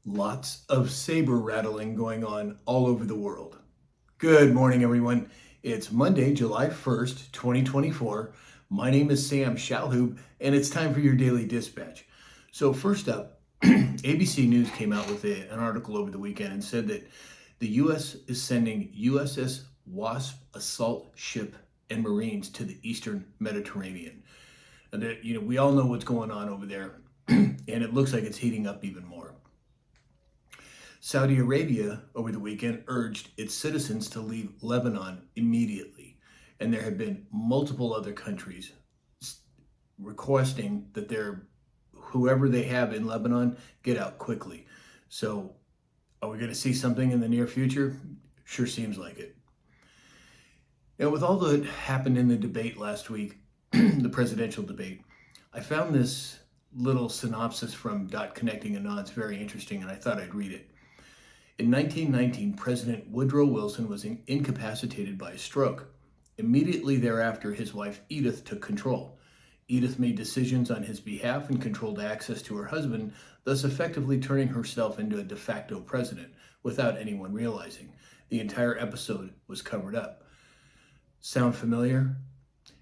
Lots of saber rattling going on all over the world. Good morning, everyone. It's Monday, July 1st, 2024. My name is Sam Shalhoub, and it's time for your daily dispatch. So, first up, ABC News came out with an article over the weekend and said that the U.S. is sending USS Wasp assault ship and Marines to the Eastern Mediterranean. And that, we all know what's going on over there, and it looks like it's heating up even more. Saudi Arabia over the weekend urged its citizens to leave Lebanon immediately, and there have been multiple other countries requesting that whoever they have in Lebanon get out quickly. So, are we going to see something in the near future? Sure seems like it. Now, with all that happened in the debate last week, the presidential debate, I found this little synopsis from Dot Connecting Anons very interesting, and I thought I'd read it. In 1919, President Woodrow Wilson was incapacitated by a stroke. Immediately thereafter, his wife Edith took control. Edith made decisions on his behalf and controlled access to her husband, thus effectively turning herself into a de facto president without anyone realizing. The entire episode was covered up. Sound familiar?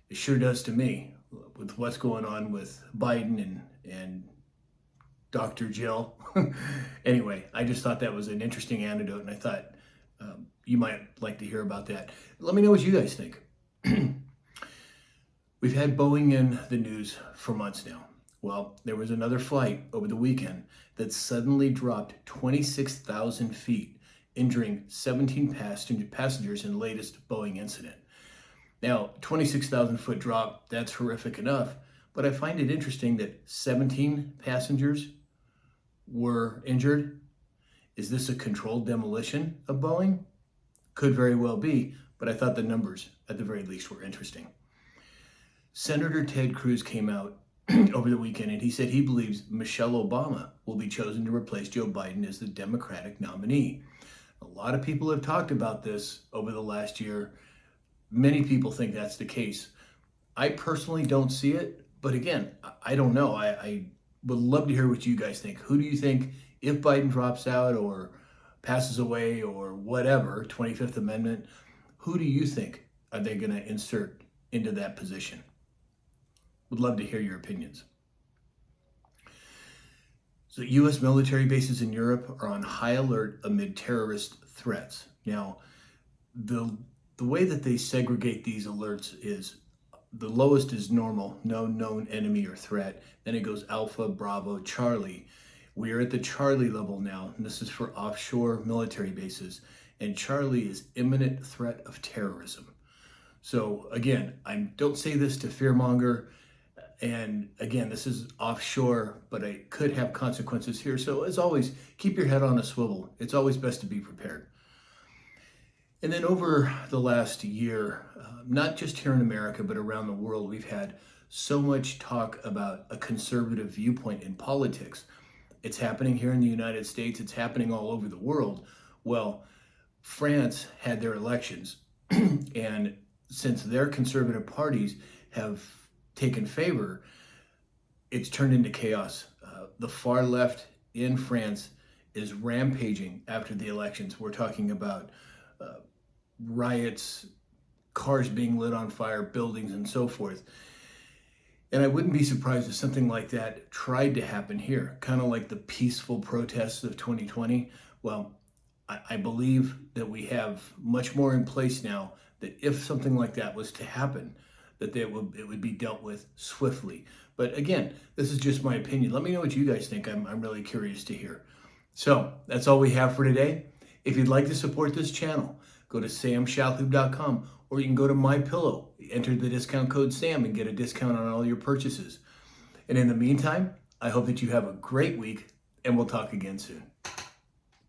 It sure does to me, with what's going on with Biden and Dr. Jill. Anyway, I just thought that was an interesting anecdote, and I thought you might like to hear about that. Let me know what you guys think. We've had Boeing in the news for months now. Well, there was another flight over the weekend that suddenly dropped 26,000 feet, injuring 17 passengers in the latest Boeing incident. Now, 26,000 foot drop, that's horrific enough, but I find it interesting that 17 passengers were injured. Is this a controlled demolition of Boeing? Could very well be, but I thought the numbers, at the very least, were interesting. Senator Ted Cruz came out over the weekend and he said he believes Michelle Obama will be chosen to replace Joe Biden as the Democratic nominee. A lot of people have talked about this over the last year. Many people think that's the case. I personally don't see it, but again, I don't know. I would love to hear what you guys think. Who do you think, if Biden drops out or passes away or whatever, 25th Amendment, who do you think are they going to insert into that position? Would love to hear your opinions. So U.S. military bases in Europe are on high alert amid terrorist threats. Now, the way that they segregate these alerts is the lowest is normal, no known enemy or threat. Then it goes Alpha, Bravo, Charlie. We are at the Charlie level now, and this is for offshore military bases. And Charlie is imminent threat of terrorism. So again, I don't say this to fearmonger. And again, this is offshore, but it could have consequences here. So as always, keep your head on a swivel. It's always best to be prepared. And then over the last year, not just here in America, but around the world, we've had so much talk about a conservative viewpoint in politics. It's happening here in the United States. It's happening all over the world. Well, France had their elections, and since their conservative parties have taken favor, it's turned into chaos. The far left in France is rampaging after the elections. We're talking about riots, cars being lit on fire, buildings, and so forth. And I wouldn't be surprised if something like that tried to happen here, kind of like the peaceful protests of 2020. Well, I believe that we have much more in place now that if something like that was to happen, that it would be dealt with swiftly. But again, this is just my opinion. Let me know what you guys think. I'm really curious to hear. So that's all we have for today. If you'd like to support this channel, go to samshalhoub.com, or you can go to MyPillow, enter the discount code SAM and get a discount on all your purchases. And in the meantime, I hope that you have a great week, and we'll talk again soon.